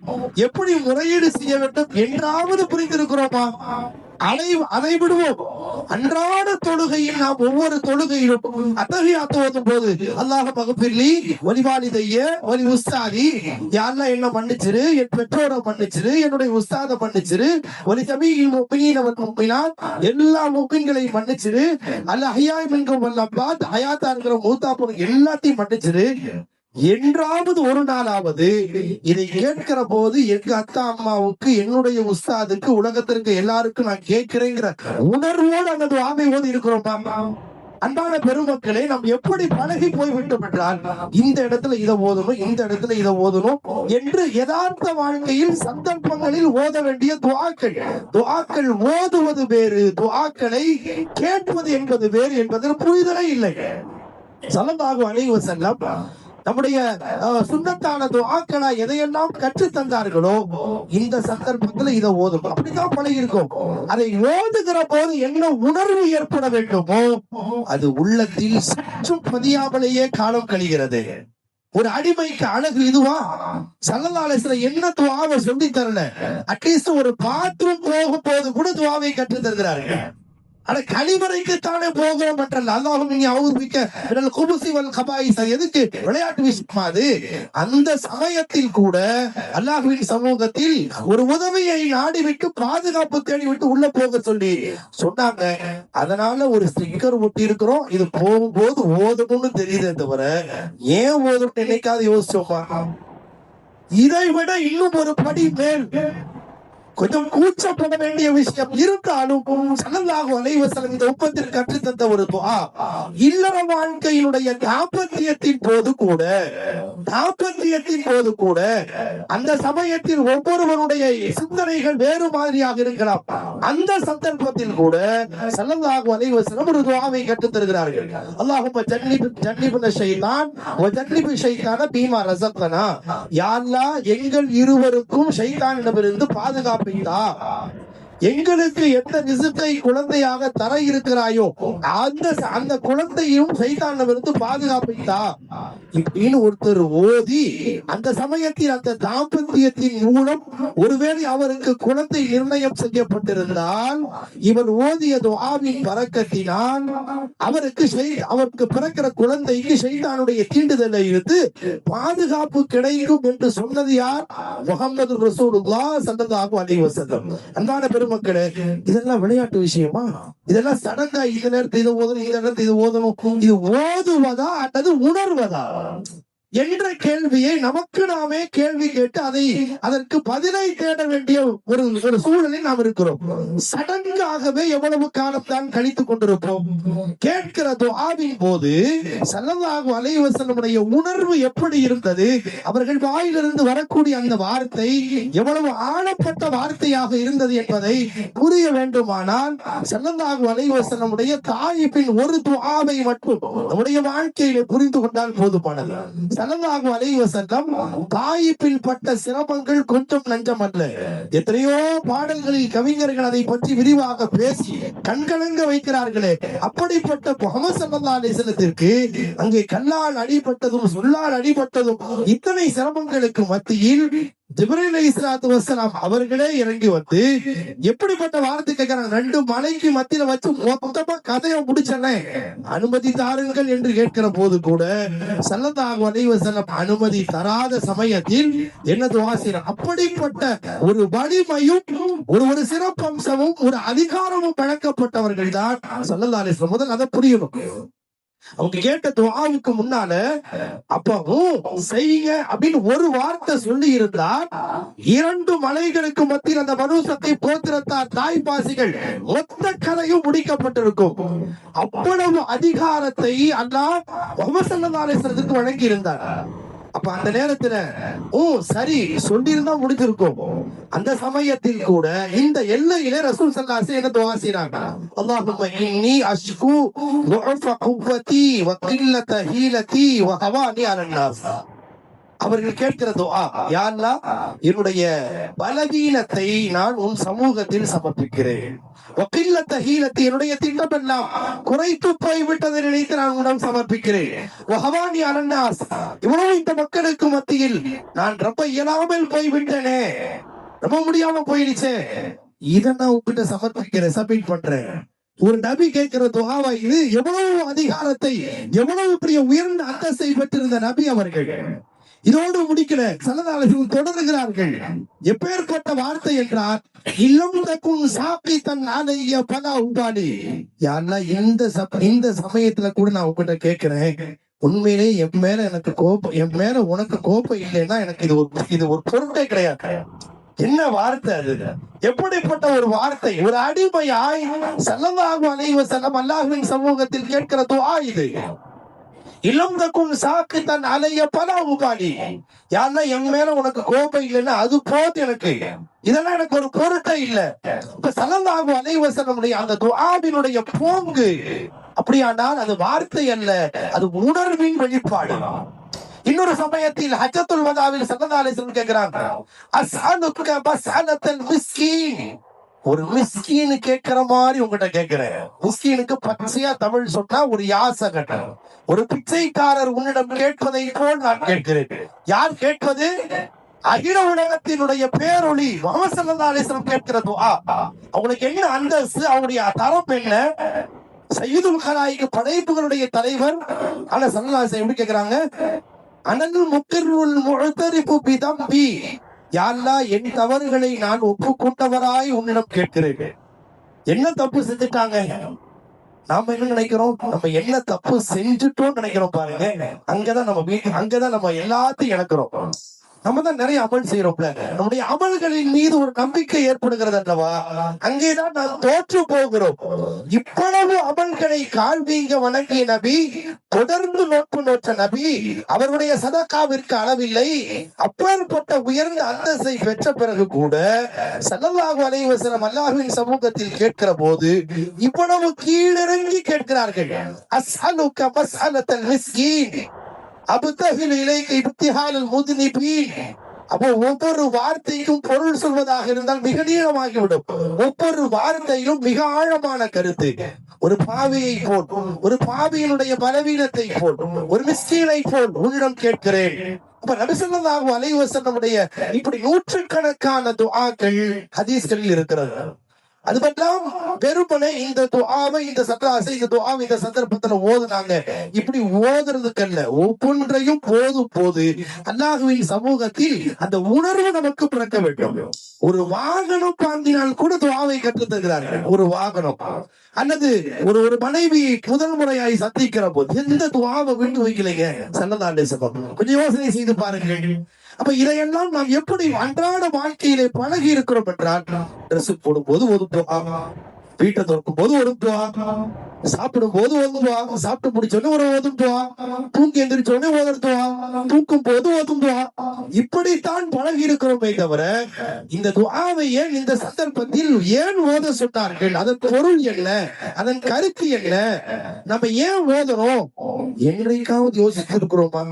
எப்படி முறையீடு செய்ய வேண்டும் என்றாவது புரிந்திருக்கிறோமா? அதை விடுவோம். அன்றாட தொழுகையில் நாம் ஒவ்வொரு தொழுகையிலும் அத்தஹியாத் ஓதும் போது அல்லாஹ் மக்ஃபிர்லி வலிவாலிதைய வலி உஸ்தாதி, யா அல்லாஹ் என்ன மன்னிச்சிரு, என் பெற்றோரை மன்னிச்சிரு, என்னுடைய உஸ்தாதை மன்னிச்சிரு, வலி ஜமீஇல் முஃமினீன வல் முஃமினாத், எல்லா முஃமின்களையும் மன்னிச்சிரு, அல் அஹ்யாய் மின்கும் வல் அம்வாத், ஹயாத்தா இருக்கிற மூத்தா போற எல்லாத்தையும் மன்னிச்சிரு என்றாவது ஒரு நாளாவது இதை கேட்கிற போது எங்க அத்தா அம்மாவுக்கு, என்னுடைய உஸ்தாதுக்கு, உலகத்திற்கு எல்லாருக்கும் நான் கேட்கிறேங்கிற உணர்வோடு அந்த துஆவை ஓதி இருக்கிறோம். அன்பான பெருமக்களே, நாம் எப்படி பழகி போய்விட்டோம் என்றால், இந்த இடத்துல இதை ஓதணும், இந்த இடத்துல இதை ஓதணும் என்று யதார்த்த வாழ்க்கையில் சந்தர்ப்பங்களில் ஓத வேண்டிய துஆக்கள் ஓதுவது வேறு, துஆக்களை கேட்பது என்பது வேறு என்பதில் புரிதலே இல்லை. ஸல்லல்லாஹு அலைஹி வஸல்லம் நம்முடைய சுன்னத்தான துஆக்களா எதையெல்லாம் கற்று தந்தார்களோ இந்த சந்தர்ப்பத்தில் இதை ஓதும், அப்படித்தான் பழகி இருக்கும். அதை ஓதுகிற போது என்ன உணர்வு ஏற்பட வேண்டுமோ அது உள்ளத்தில் சற்றும் பதியாமலேயே காலம் கழிகிறது. ஒரு அடிமைக்கு அழகு இதுவா? ஸல்லல்லாஹு அலைஹி வஸல்லம் என்ன துஆவை சொல்லி தரல, அட்லீஸ்ட் ஒரு பாத்ரூம் போகும் போது கூட துஆவை கற்று தருகிறார்கள். ஆனா கழிவறைக்குத்தானே போகிறோம் என்றால் அல்லாஹும் நீங்க அவருக்கு குபுசி வல் கபாயிஸ், எதுக்கு விளையாட்டு விஷயமா அது? அந்த சமயத்தில் கூட அல்லாஹ்வின் சமூகத்தில் ஒரு உதவியை நாடிவிட்டு பாதுகாப்பு தேடிவிட்டு உள்ள போக சொல்லி சொன்னாங்க. அதனால ஒரு ஸ்டிக்கர் ஒட்டி இருக்கிறோம், இது போகும்போது ஓதணும்னு தெரியுதே தவிர ஏன் ஓதணும் என்னைக்காவது யோசிச்சோமா? இதை விட இன்னும் ஒரு படி மேல் கொஞ்சம் கூச்சப்பட வேண்டிய விஷயம் இருந்தாலும் ஸல்லல்லாஹு அலைஹி வஸல்லம் இந்த உம்மத்திற்கு கற்றுத் தந்த ஒரு துஆ, இல்லற வாழ்க்கையினுடைய தாம்பத்தியத்தின் போது கூட அந்த சமயத்தில் ஒவ்வொருவருடைய சிந்தனைகள் வேறு மாதிரியாக இருக்கலாம். அந்த சந்தர்ப்பத்தில் கூட ஸல்லல்லாஹு அலைஹி வஸல்லம் ஒரு துஆவை கற்றுத் தருகிறார்கள். அல்லாஹும்ம ஜன்னிப்னா ஷைத்தான் வ ஜன்னிப் ஷைத்தான பீமா ரஸக்தனா, யா அல்லாஹ் எங்கள் இருவருக்கும் ஷைத்தானிடமிருந்து பாதுகாப்பு. எங்களுக்கு எந்த ரிசுக்கை குழந்தையாக தர இருக்கிறாயோ அந்த குழந்தையும் சைத்தானிடமிருந்து பாதுகாப்பைத்தா இப்படின்னு ஒருத்தர் ஓதி, அந்த சமயத்தில் அந்த தாம்பத்தியத்தின் மூலம் ஒருவேளை அவருக்கு குழந்தை நிர்ணயம் செய்யப்பட்டிருந்தால் இவர் ஓதிய துஆவின் பரக்கத்தினால் அவருக்கு பிறக்கிற குழந்தைக்கு ஷைத்தானுடைய தீண்டுதலை இருந்து பாதுகாப்பு கிடைக்கும் என்று சொன்னது யார்? முஹம்மது ரசூலுல்லாஹ் ஸல்லல்லாஹு அலைஹி வஸல்லம். அன்பான பெருமக்களே, இதெல்லாம் விளையாட்டு விஷயமா? இதெல்லாம் சடங்கா? இந்த நேரத்தில் இது ஓதணும், இந்த நேரத்தில் இது ஓதணும். இது ஓதுவதா அல்லது உணர்வதா என்ற கேள்வியை நமக்கு நாமே கேள்வி கேட்டு அதற்கு பதிலை தேட வேண்டிய ஒரு சூழலில் நாம் இருக்கிறோம். சடங்காகவே எவ்வளவு காலம் தான் கழித்துக் கொண்டிருப்போம். கேட்கிற துஆவின் போது ஸல்லல்லாஹு அலைஹி வஸல்லமுடைய உணர்வு எப்படி இருந்தது, அவர்கள் வாயிலிருந்து வரக்கூடிய அந்த வார்த்தை எவ்வளவு ஆழப்பட்ட வார்த்தையாக இருந்தது என்பதை புரிய வேண்டுமானால் ஸல்லல்லாஹு அலைஹி வஸல்லமுடைய தாயிப்பின் ஒரு துஆவை மட்டும் நம்முடைய வாழ்க்கையிலே புரிந்து கொண்டால் போதுமானது. ஸல்லல்லாஹு அலைஹி வஸல்லம் தாயிப்பில் பட்ட சிரமங்கள் கொஞ்சம் நஞ்சம் அல்ல. எத்தனையோ பாடல்களில் கவிஞர்கள் அதை பற்றி விரிவாக பேசி கண்கலங்க வைக்கிறார்களே. அப்படிப்பட்ட முஹம்மது ஸல்லல்லாஹு அலைஹி வஸல்லத்திற்கு அங்கே கல்லால் அடிபட்டதும் சொல்லால் அடிபட்டதும் இத்தனை சிரமங்களுக்கு மத்தியில் ஜிப்ரீல் அலைஹிஸ்ஸலாத்து வஸ்ஸலாம் அவர்களே இறங்கி வந்து எப்படிப்பட்ட வார்த்தை கேட்கிறாங்க. 2 மலைக்கு மத்தியில வச்சு மொத்தமா கதையை முடிச்சனே, அனுமதி தாருங்கள் என்று கேட்கிற போது கூட ஸல்லல்லாஹு அலைஹி வஸல்லம் அனுமதி தராத சமயத்தில் என்ன துஆ செய்யறாங்க. அப்படிப்பட்ட ஒரு வலிமையும் ஒரு சிறப்பம்சமும் ஒரு அதிகாரமும் வழங்கப்பட்டவர்கள் தான் ஸல்லல்லாஹு அலைஹி வஸல்லம். முதல் அதை புரியணும். அவங்க கேட்ட துஆவுக்கு முன்னால அப்பவும் செய்யுங்க அப்படின்னு ஒரு வார்த்தை சொல்லி இருந்தால் 2 மலைகளுக்கு மத்தியில் அந்த மனுஷத்தை கோத்திரத்தார் தாய்ப்பாசிகள் மொத்த கதையும் முடிக்கப்பட்டிருக்கும். அவ்வளவு அதிகாரத்தை அல்லாஹ் முஹம்மது ஸல்லல்லாஹு அலைஹி வஸல்லத்துக்கு வழங்கி இருந்தார். அப்ப அந்த நேரத்துல சரி சொல்லியிருந்தா முடிஞ்சிருக்கும். அந்த சமயத்தில் கூட இந்த எல்லையிலே ரசூல் ஸல்லல்லாஹு அலைஹி வஸல்லம் என்ன துஆ செய்றாங்க. அல்லாஹும்ம இன்னி அஷ்கு ضعف قوتي وقلة ஹீலதி وهواني على الناس. அவர்கள் கேட்கிற துஆ, யா அல்லாஹ், என்னுடைய பலவீனத்தை நான் உன் சமூகத்தில் சமர்ப்பிக்கிறேன். வகில்லத ஹீலத்தி, என்னுடைய திட்டமெல்லாம் குறைத்து போய்விட்டதை நினைத்து நான் உன்னிடம் சமர்ப்பிக்கிறேன். வஹவானி அலன் நாஸ், இவ்வளவு இந்த மக்களுக்கு மத்தியில் நான் ரொம்ப இயலாமல் போய்விட்டேனே, ரொம்ப முடியாம போயிடுச்சே, இதை நான் உங்ககிட்ட சமர்ப்பிக்கிறேன், சப்மிட் பண்றேன். ஒரு நபி கேட்கிற துஆவா இது? எவ்வளவு அதிகாரத்தை, எவ்வளவு பெரிய உயர்ந்த அந்தஸ்தை பெற்றிருந்த நபி அவர்கள். இதோடு முடிக்கல, ஸல்லல்லாஹு அலைஹி வஸல்லம் தொடர்கிறார்கள். எப்பேற்பட்ட வார்த்தை என்றார், இல்லம் தகுன் சாகிதன் அலைய பலா உபாலி. யா அல்லாஹ், இந்த சமயத்துல கூட நான் உங்ககிட்ட கேட்கிறேன், உண்மையிலே என் மேல எனக்கு கோபம், என் மேல உனக்கு கோபம் இல்லைன்னா எனக்கு இது ஒரு பொருட்டே கிடையாது. என்ன வார்த்தை அது? எப்படிப்பட்ட ஒரு வார்த்தை! ஒரு அடிமையாய் ஸல்லல்லாஹு அலைஹி வஸல்லம் அல்லாஹ்வின் சமூகத்தில் கேட்கிற துஆ இது. இலம் தக்கும் சாக்கித்தான் அலைய பல உபாலி. யா அல்லாஹ், என் மேல உனக்கு கோபம் இல்லைன்னா அது போது, எனக்கு இதெல்லாம் எனக்கு ஒரு பொருட்டே இல்ல. இப்ப ஸல்லல்லாஹு அலைஹி வஸல்லமுடைய அந்த துஆவினுடைய போங்கு அப்படியானால் அது வார்த்தை அல்ல, அது உணர்வின் வெளிப்பாடு. இன்னொரு சமயத்தில் ஹஜ்ஜத்துல் வதாவில் ஸல்லல்லாஹு அலைஹி வஸல்லம் கேக்குறாங்க, அஸ்அலுக பஸ்அலத்தல் மிஸ்கீன். ஒரு மிஸ்கீன் கேட்கிற மாதிரி உங்ககிட்ட கேட்கிறேன். மிஸ்கீனுக்கு பச்சையா தமிழ் சொன்னா ஒரு யாசகன், ஒரு பிச்சைக்காரர் உன்னிடம் கேட்பதை போல் நான் கேட்கிறேன். யார் கேட்பது? அகில உலகத்தினுடைய பேரொளி முஹம்மது ஸல்லல்லாஹு அலைஹி வஸல்லம் கேட்கிற துஆ. அவங்களுக்கு என்ன அந்தஸ்து, அவருடைய தரம் என்ன? சய்யிதுல் கலாயிக், படைப்புகளுடைய தலைவர். ஆனா ஸல்லல்லாஹு அலைஹி வஸல்லம் எப்படி கேக்குறாங்க? அனல் முக்ருல் முஅ்தரிஃபு பிதம்பி. யா அல்லாஹ், என் தவறுகளை நான் ஒப்புக்கொண்டவராய் உன்னிடம் கேட்கிறேன். என்ன தப்பு செஞ்சுட்டாங்க? நாம என்ன நினைக்கிறோம்? நம்ம என்ன தப்பு செஞ்சுட்டோம் நினைக்கிறோம் பாருங்க. அங்கதான் நம்ம எல்லாத்தையும் இழக்கிறோம். நம்ம தான் நிறைய அமல் செய்யறோம்ல, நம்முடைய அமல்களின் மீது ஒரு நம்பிக்கை ஏற்படுகிறது அல்லவா, அங்கேதான் நாம் தோற்று போகிறோம். இவ்வளவு அமல்களை கால்வீங்க வணங்கிய நபி, தொடர்ந்து நோக்கு நோற்ற நபி, அவருடைய சதகாவிற்கு அளவில்லை. அப்பேற்பட்ட உயர்ந்த அந்தஸ்தை பெற்ற பிறகு கூட ஸல்லல்லாஹு அலைஹி வஸல்லம் அல்லாஹ்வின் சமூகத்தில் கேட்கிற போது இவ்வளவு கீழிறங்கி கேட்கிறார்கள். அஸ்அலுக மஸ்அலத்தல் மிஸ்கீன் அபுதஹில் இலைக இப்திஹாலல் முத்னிபீன். அப்போ ஒவ்வொரு வார்த்தைக்கும் பொருள் சொல்வதாக இருந்தால் மிக நீளமாகிவிடும். ஒவ்வொரு வார்த்தையிலும் மிக ஆழமான கருத்து. ஒரு பாவியை போல், ஒரு பாவியினுடைய பலவீனத்தை போல், ஒரு மிஸ்கீனை போல் உன்னிடம் கேட்கிறேன். அப்ப நபி ஸல்லல்லாஹு அலைஹி வஸல்லம் இப்படி நூற்றுக்கணக்கான துஆக்கள் ஹதீஸ்களில் இருக்கிறது. அதுபெல்லாம் வெறுமனே இந்த துஆவை இந்த சந்தர்ப்பத்துல ஓதுனாங்க. இப்படி ஓதுறதுக்கல்ல, ஒவ்வொன்றையும் ஓதும் போது அல்லாஹ்வின் சமூகத்தில் அந்த உணர்வு நமக்கு பிறக்க வேண்டும். ஒரு வாகனம் பாந்தினால் கூட துஆவை கற்றுத் தருகிறார்கள். ஒரு வாகனம் அல்லது ஒரு மனைவி முதல் முறையாய் சந்திக்கிற போது எந்த துஆவை விட்டு வைக்கலைங்க ஸல்லல்லாஹு அலைஹி வஸல்லம். கொஞ்சம் யோசனை செய்து பாருங்கள். அப்ப இதையெல்லாம் நாம் எப்படி அன்றாட வாழ்க்கையிலே பழகி இருக்கிறோம் என்றால், ட்ரெஸ் போடும் போது ஒதுக்குவா, வீட்டை திறக்கும் போது ஒதுக்குவா, சாப்பிடும் போது ஒதுக்குவா, சாப்பிட்டு முடிச்சோடனே ஒரு ஒதுக்குவா, தூங்கி எந்திரிச்சோடனே ஒதுக்குவா, தூக்கும் போது ஒதுக்குவா. இப்படித்தான் பழகி இருக்கிறோமே தவிர இந்த துஆவை ஏன் இந்த சந்தர்ப்பத்தில் ஏன் ஓத சொன்னார்கள், அதன் பொருள் என்ன, அதன் கருத்து என்ன, நம்ம ஏன் ஓதுறோம் என்றைக்காவது யோசித்து இருக்கிறோமா?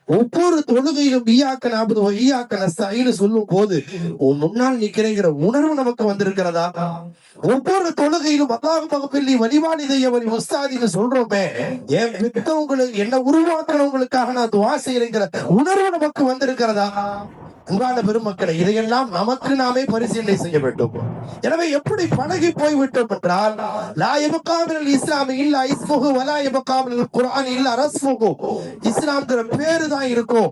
ஒவ்வொரு தொழுகையிலும் ஈயாக்க நஅபுது வ ஈயாக்க நஸ்தஈன் சொல்லும் போது முன்னால் நிற்கிறேங்கிற உணர்வு நமக்கு வந்திருக்கிறதா? ஒவ்வொரு தொழுகையிலும் அல்லாஹ் மக்ஃபிர்லி வலிவாலிதைய வலி உஸ்தாதின்னு சொல்றோமே, என் பெற்றவங்களுக்கு என்ன உருவாக்குறவங்களுக்காக நான் துஆ செய்யறேங்கிற உணர்வு நமக்கு வந்திருக்கிறதா? அன்பான பெருமக்களை, இதையெல்லாம் நமக்கு நாமே பரிசீலனை செய்ய வேண்டும். எனவே எப்படி பழகி போய்விட்டோம் என்றால், லா யபகா மினல் இஸ்லாமி இல்லா இஸ்முஹு வலா யபகா மினல் குர்ஆனி இல்லா ரஸ்முஹு, இஸ்லாம்ங்கிற பேரு தான் இருக்கும்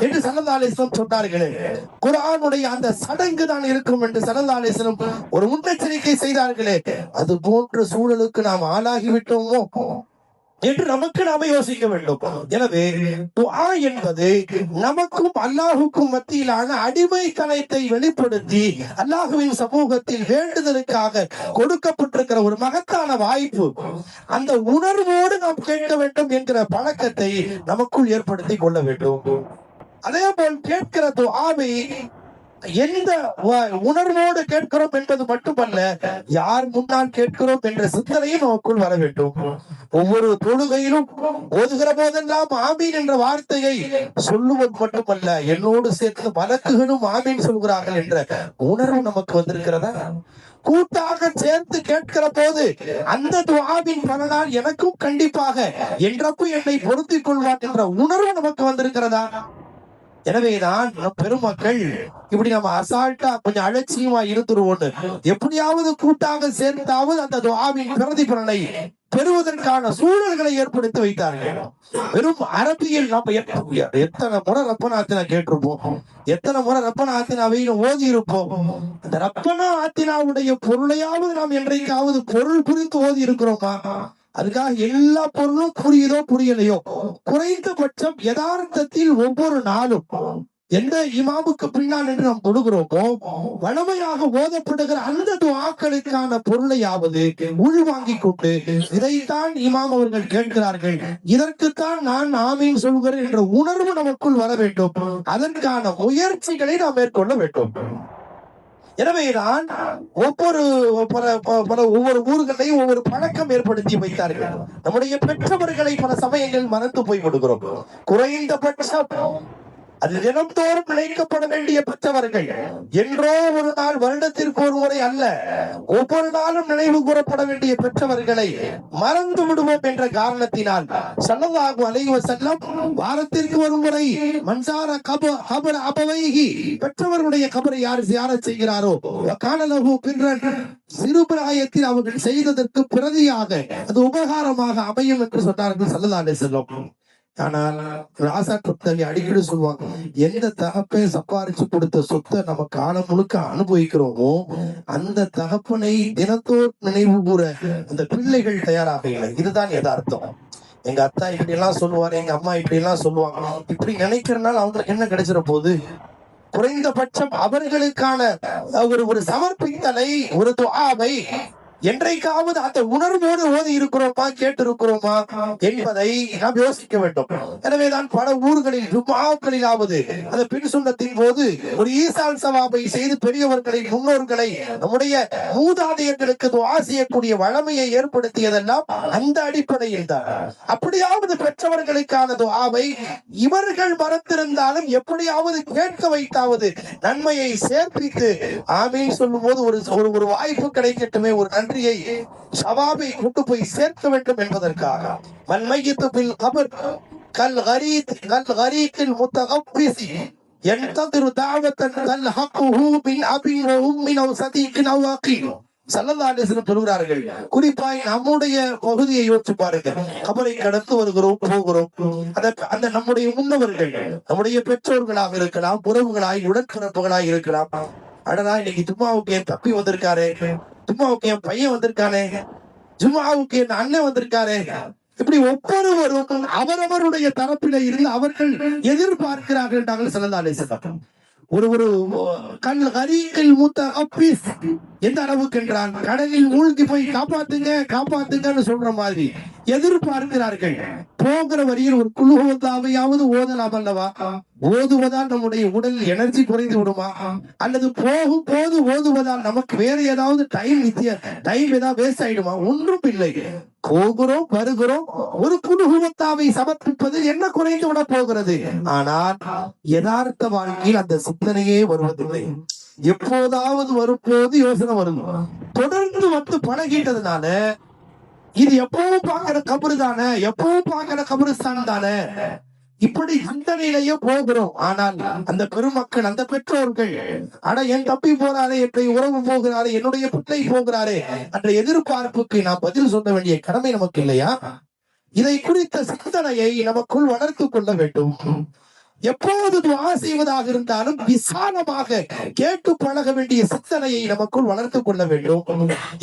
என்று ஸல்லல்லாஹு அலைஹி வஸல்லம் சொன்னார்களே, குர்ஆனுடைய அந்த சடங்கு தான் இருக்கும் என்று ஸல்லல்லாஹு அலைஹி வஸல்லம் ஒரு முன்னெச்சரிக்கை செய்தார்களே, அது போன்ற சூழலுக்கு நாம் ஆளாகிவிட்டோமோ என்று நமக்கு நாம யோசிக்க வேண்டும். எனவே துஆ என்பது நமக்கும் அல்லாஹுக்கும் மத்தியிலான அடிமைத்தனத்தை வெளிப்படுத்தி அல்லாஹுவின் சமூகத்தில் வேண்டுதலுக்காக கொடுக்கப்பட்டிருக்கிற ஒரு மகத்தான வாய்ப்பு. அந்த உணர்வோடு நாம் கேட்க வேண்டும் என்கிற பழக்கத்தை நமக்குள் ஏற்படுத்தி கொள்ள வேண்டும். அதே போல் கேட்கிற துஆவை எந்த உணர்வோடு கேட்கிறோம் என்பது மட்டுமல்ல, யார் முன்னால் கேட்கிறோம் என்ற சிந்தனையும் நமக்குள் வர வேண்டும். ஒவ்வொரு தொழுகையிலும் ஓதுகிற போதெல்லாம் ஆமீன் என்ற வார்த்தையை சொல்லுவது மட்டுமல்ல, என்னோடு சேர்த்து மலக்குகளும் ஆமீன் சொல்கிறார்கள் என்ற உணர்வு நமக்கு வந்திருக்கிறதா? கூட்டாக சேர்த்து கேட்கிற போது அந்த துஆவின் பலனால் எனக்கும் கண்டிப்பாக என் ரப்பு என்னை பொருத்திக் கொள்வார் என்ற உணர்வு நமக்கு வந்திருக்கிறதா? எனவேதான் பெருமக்கள் இப்படி நம்ம அசால்ட்டா கொஞ்சம் அலட்சியமா இருந்துருவோம், எப்படியாவது கூட்டாக சேர்ந்தாவது அந்த துஆவின் பிரதிபலனை பெறுவதற்கான சூழல்களை ஏற்படுத்தி வைத்தார்கள். வெறும் அரபியில் நம்ம எத்தனை முறை ரப்பனா ஆத்தினா கேட்டிருப்போம், எத்தனை முறை ரப்பனா ஆத்தினாவையும் ஓதி இருப்போம். அந்த ரப்பனா ஆத்தினாவுடைய பொருளையாவது நாம் என்றைக்காவது பொருள் புரிந்து ஓதி இருக்கிறோமா? அதுக்காக எல்லா பொருளும் புரியுதோ புரியலையோ, குறைந்தபட்சம் யதார்த்தத்தில் ஒவ்வொரு நாளும் எந்த இமாமுக்கு பின்னால் என்று நாம் கொடுக்கிறோமோ வளமையாக ஓதப்படுகிற அந்த துஆக்களுக்கான பொருளையாவது உள்வாங்கிக் கொண்டு இதைத்தான் இமாம் அவர்கள் கேட்கிறார்கள், இதற்குத்தான் நான் ஆமீன் சொல்கிறேன் என்ற உணர்வு நமக்குள் வர வேண்டும். அதற்கான முயற்சிகளை நாம் மேற்கொள்ள வேண்டும். எனவேதான் ஒவ்வொரு ஊர்களையும் ஒவ்வொரு பழக்கம் ஏற்படுத்தி வைத்தார்கள். நம்முடைய பெற்றவர்களை பல சமயங்கள் மறந்து போய் விடுகிறோம். குறைந்தபட்சம் அது தினந்தோறும் நினைக்கப்பட வேண்டிய பெற்றவர்கள், என்றோ ஒரு நாள் வருடத்திற்கு ஒரு முறை அல்ல, ஒவ்வொரு நாளும் நினைவு கூறப்பட வேண்டிய பெற்றவர்களை மறந்து விடுவோம் என்ற காரணத்தினால் ஸல்லல்லாஹு அலைஹி வஸல்லம் வாரத்திற்கு ஒரு முறை மன்சார கபர் அபவைஹி, பெற்றவர்களுடைய கபரை யார் ஜியாரத் செய்கிறாரோ கானலஹு பிர்ரன், சிறுபிராயத்தில் அவர்கள் செய்ததற்கு பிரதியாக அது உபகாரமாக அமையும் என்று சொன்னார்கள் ஸல்லல்லாஹு அலைஹி வஸல்லம். ஆனால் ராசா புத்தகை அடிக்கடி சொல்லுவாங்க, எந்த தகப்பை சம்பாரிச்சு கொடுத்த சொத்தை நம்ம காலம் முழுக்க அனுபவிக்கிறோமோ அந்த தகப்பனை தினத்தோர் நினைவு கூற அந்த பிள்ளைகள் தயாராக இல்லை. இதுதான் யதார்த்தம். எங்க அத்தா இப்படி எல்லாம் சொல்லுவாரு, எங்க அம்மா இப்படி எல்லாம் சொல்லுவாங்க, இப்படி நினைக்கிறனால அவங்களுக்கு என்ன கிடைச்சிட போகுது? குறைந்தபட்சம் அவர்களுக்கான ஒரு சமர்ப்பித்தலை, ஒரு துஆவை என்றைக்காவது அந்த உணர்வோடு ஓதி இருக்கிறோமா, கேட்டு இருக்கிறோமா என்பதை நாம் யோசிக்க வேண்டும். எனவேதான் பல ஊர்களில் ஜும்ஆக்களிலாவது அந்த பின் சுன்னத்தின் போது ஒரு ஈசான் சவாபை செய்து பெரியவர்களை, முன்னோர்களை, நம்முடைய மூதாதையர்களுக்கு துஆ செய்யக்கூடிய வழமையை ஏற்படுத்தியதெல்லாம் அந்த அடிப்படையில் தான். அப்படியாவது பெற்றவர்களுக்கான துஆவை இவர்கள் மறந்திருந்தாலும் எப்படியாவது கேட்க வைத்தாவது நன்மையை சேர்ப்பித்து ஆமீன் சொல்லும் போது ஒரு வாய்ப்பு கிடைக்கட்டுமே, ஒரு நன்றியை சவாபை கொண்டு போய் சேர்க்க வேண்டும் என்பதற்காக. மன்மையித்து பில் கபர் கல் கரீக்கில் முத்தகப்பிசி ينتظر دعوة تلحقه من أبي وأم أو صديق أو أخيه. ஸல்லல்லாஹு அலைஹி வஸல்லம் சொல்கிறார்கள், குறிப்பாய் நம்முடைய பகுதியை யோசிச்சு பாருங்க. கபரை கடந்து வருகிறோம், போகிறோம். அந்த நம்முடைய முன்னவர்கள், நம்முடைய பெற்றோர்களாக இருக்கலாம், உறவுகளாய், உடன்பிறப்புகளாய் இருக்கலாம். அடடா, இன்னைக்கு ஜும்மாவுக்கு என் தப்பி வந்திருக்காரு, ஜும்மாவுக்கு என் பையன் வந்திருக்கானே, ஜும்மாவுக்கு என் அண்ணன் வந்திருக்காரு. இப்படி ஒவ்வொருவரும் அவரவருடைய தரப்பில இருந்து அவர்கள் எதிர்பார்க்கிறார்கள் என்றார்கள் ஸல்லல்லாஹு அலைஹி வஸல்லம். ஒரு கல் கரீக்கில் முத்தகப்பிஸ் எந்த அளவுக்கு என்றால் கடலில் மூழ்கி போய் காப்பாத்துங்கன்னு சொல்ற மாதிரி எதிர்பார்க்கிறார்கள். போகிற வரியில் ஒரு குழுவதாவையாவது ஓதலாம் அல்லவா? ஓதுவதால் நம்முடைய உடல் எனர்ஜி குறைந்து விடுமா? அல்லது போகும் போது ஓதுவதால் நமக்கு வேற ஏதாவது டைம் ஏதாவது வேஸ்ட் ஆயிடுமா? ஒன்றும் இல்லை. போகிறோம், வருகிறோம், ஒரு குழுவத்தாவை சமர்ப்பிப்பது என்ன குறைந்து விட போகிறது? ஆனால் யதார்த்த வாழ்க்கையில் அந்த சிந்தனையே வருவதில்லை. எப்போதாவது வரும்போது யோசனை வரும். தொடர்ந்து வந்து பழகிட்டதுனால இது எப்பவும் பார்க்கிற கபரு தானே, எப்பவும் பார்க்கிற கபருஸ்தான் தானே, இப்படி சிந்தனையிலேயே போகிறோம். ஆனால் அந்த பெருமக்கள், அந்த பெற்றோர்கள், என் தப்பி போறாரே, என்னுடைய உறவு போகிறாரே, என்னுடைய பிள்ளை போகிறாரே என்ற எதிர்பார்ப்புக்கு நாம் பதில் சொல்ல வேண்டிய கடமை நமக்கு இல்லையா? இதை குறித்த சிந்தனையை நமக்குள் வளர்த்து கொள்ள வேண்டும். எப்போது துஆ செய்வதாக இருந்தாலும் விசாலமாக கேட்டு பழக வேண்டிய சிந்தனையை நமக்குள் வளர்த்து கொள்ள வேண்டும்.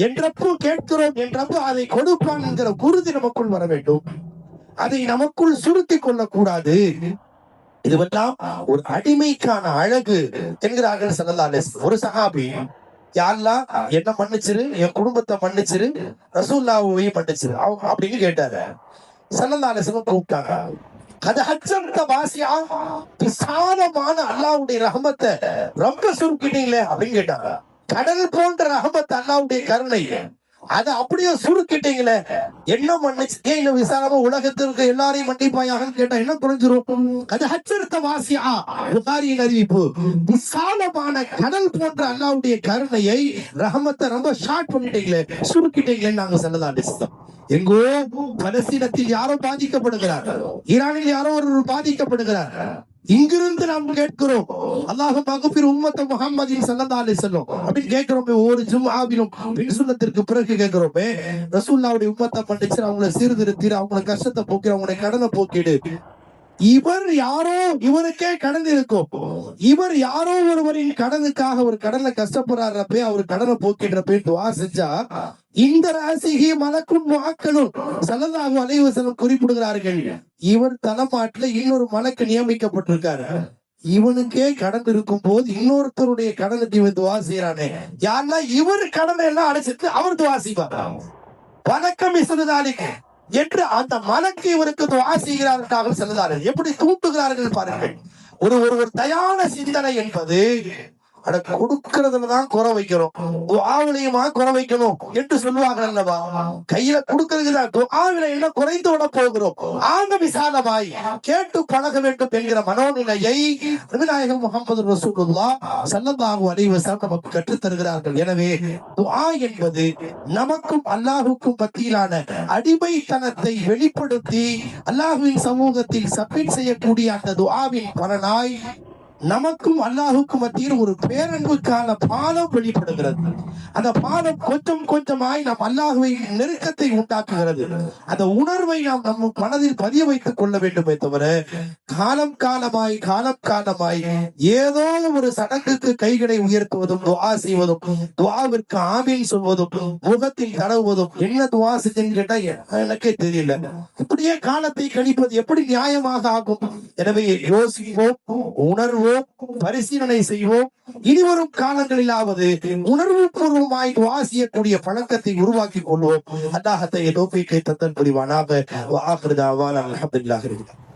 என்றப்போ கேட்கிறோம், என்றப்போ அதை கொடுப்பான் என்கிற உறுதி நமக்குள் வர வேண்டும். அதை நமக்குள் சுருத்தி கொள்ளக்கூடாது. இதுவெல்லாம் ஒரு அடிமைக்கான அழகு என்கிறார்கள் ஸல்லல்லாஹு அலைஹி வஸல்லம். ஒரு சஹாபி, யா அல்லாஹ் என்ன மன்னிச்சிரு, என் குடும்பத்தை மன்னிச்சிரு, ரசூலுல்லாஹ்வையும் மன்னிச்சிரு அப்படின்னு கேட்டாரு. ஸல்லல்லாஹு அலைஹி வஸல்லம் கூப்பிட்டாங்க. விசாலமான அல்லாஹ்வுடைய ரஹமத்தை ரொம்ப சுருக்கிட்டீங்களே அப்படின்னு கேட்டாங்க. கடல் போன்ற ரஹமத், அல்லாஹ்வுடைய கருணை, அதை அப்படியே சுருக்கிட்டீங்களே, என்ன மன்னிச்சு இன்னும் விசாலமா உலகத்திற்கு எல்லாரையும் மன்னிப்பாயாக கேட்டா என்ன குறைஞ்சிரும்? அது ஹச்சர்த்த வாசியா புகாரியின் அறிவிப்பு. விசாலமான கடல் போன்ற அல்லாஹ்வுடைய கருணையை, ரஹமத்தை ரொம்ப ஷார்ட் பண்ணிட்டீங்களே, சுருக்கிட்டீங்களே நாங்க ஸல்லல்லாஹு அலைஹி வஸல்லம். எங்கோ பலஸ்தீனத்தில் யாரோ பாதிக்கப்படுகிறார், ஈரானில் யாரோ ஒரு பாதிக்கப்படுகிறார். இங்கிருந்து நாம் கேட்கிறோம், அல்லாஹு மக்ஃபிர் உம்மத்த முஹம்மதின் ஸல்லல்லாஹு அலைஹி வஸல்லம் அப்படின்னு கேட்கிறோமே. ஒரு ஜும்ஆவிலும் பின் சுன்னத்திற்கு பிறகு கேட்கிறோமே, ரசூலுல்லாஹ்வுடைய உம்மத்தை மன்னிச்சு, அவங்களை சீர்திருத்தி, அவங்களை கஷ்டத்தை போக்கி, அவங்களை கடனை போக்கிடு. இவர் யாரோ, இவருக்கே கடன் இருக்கும். இவர் யாரோ ஒருவரின் கடனுக்காக ஒரு கடனை கஷ்டப்படுறப்ப அவர் கடனை போக்கிடுறப்ப துஆ செஞ்சா, இந்த ராசிகி மலக்கும் முஅக்கலும் ஸல்லல்லாஹு அலைஹி வஸல்லம் குறிப்பிடுகிறார்கள். இவர் தலைமாட்டுல இன்னொரு மலக்கு நியமிக்கப்பட்டிருக்காரு. இவனுக்கே கடன் இருக்கும் போது இன்னொருத்தருடைய கடனுக்கு இவன் துஆ செய்யறானே, யாருன்னா இவர் கடனை எல்லாம் அடைச்சிட்டு அவர் துஆ செய்வார். வணக்கம் இஸ்லாலிக்கு என்று அந்த மலக்கு இவருக்கு துஆ செய்கிறார்கள் ஸல்லல்லாஹு. எப்படி தூண்டுகிறார்கள் பாருங்கள். ஒரு தயான சிந்தனை என்பது கொடுக்கறதுலதான் குறை வைக்கிறோம், துஆவிலையுமா குறை வைக்கணும் என்று சொல்லுவாங்க அல்லவா? கையில கொடுக்கறதுதான், துஆவில என்ன குறைந்து விட போகிறோம்? ஆக விசாலமாய் கேட்டு பழக வேண்டும் என்கிற மனோநிலையை நபிநாயகம் முஹம்மது ரசூலுல்லாஹ் ஸல்லல்லாஹு அலைஹி வஸல்லம் நமக்கு கற்றுத் தருகிறார்கள். எனவே துஆ என்பது நமக்கும் அல்லாஹ்வுக்கும் மத்தியிலான அடிமைத்தனத்தை வெளிப்படுத்தி அல்லாஹ்வின் சமூகத்தில் சப்மிட் செய்யக்கூடிய அந்த துஆவின் பலனாய் நமக்கும் அல்லாஹுக்கும் மத்தியில் ஒரு பேரன்புக்கான பாலம் வெளிப்படுகிறது. அந்த பாலம் கொஞ்சம் கொஞ்சமாய் நம் அல்லாஹுவை நெருக்கத்தை உண்டாக்குகிறது. அந்த உணர்வை நாம் நம் மனதில் பதிய வைத்துக் கொள்ள வேண்டுமே தவிர காலம் காலமாய் ஏதோ ஒரு சடங்குக்கு கைகளை உயர்த்துவதும், துஆ செய்வதும், துஆவிற்கு ஆமீன் சொல்வதும், முகத்தில் தடவுவதும், என்ன துஆ செஞ்சேன்னு கேட்டா எனக்கே தெரியல, இப்படியே காலத்தை கழிப்பது எப்படி நியாயமாக ஆகும்? எனவே யோசிப்போம், உணர்வோம், சிந்திப்போம், பரிசீலனை செய்வோம். இனிவரும் காலங்களிலாவது உணர்வு பூர்வமாய் வாசியக்கூடிய பழக்கத்தை உருவாக்கி கொள்வோம். அல்லாஹ் தௌஃபீக்கை தந்தல் புரிவானாக. வ ஆகிரு தஅவானா அல்ஹம்துலில்லாஹி ரப்பில் ஆலமீன்.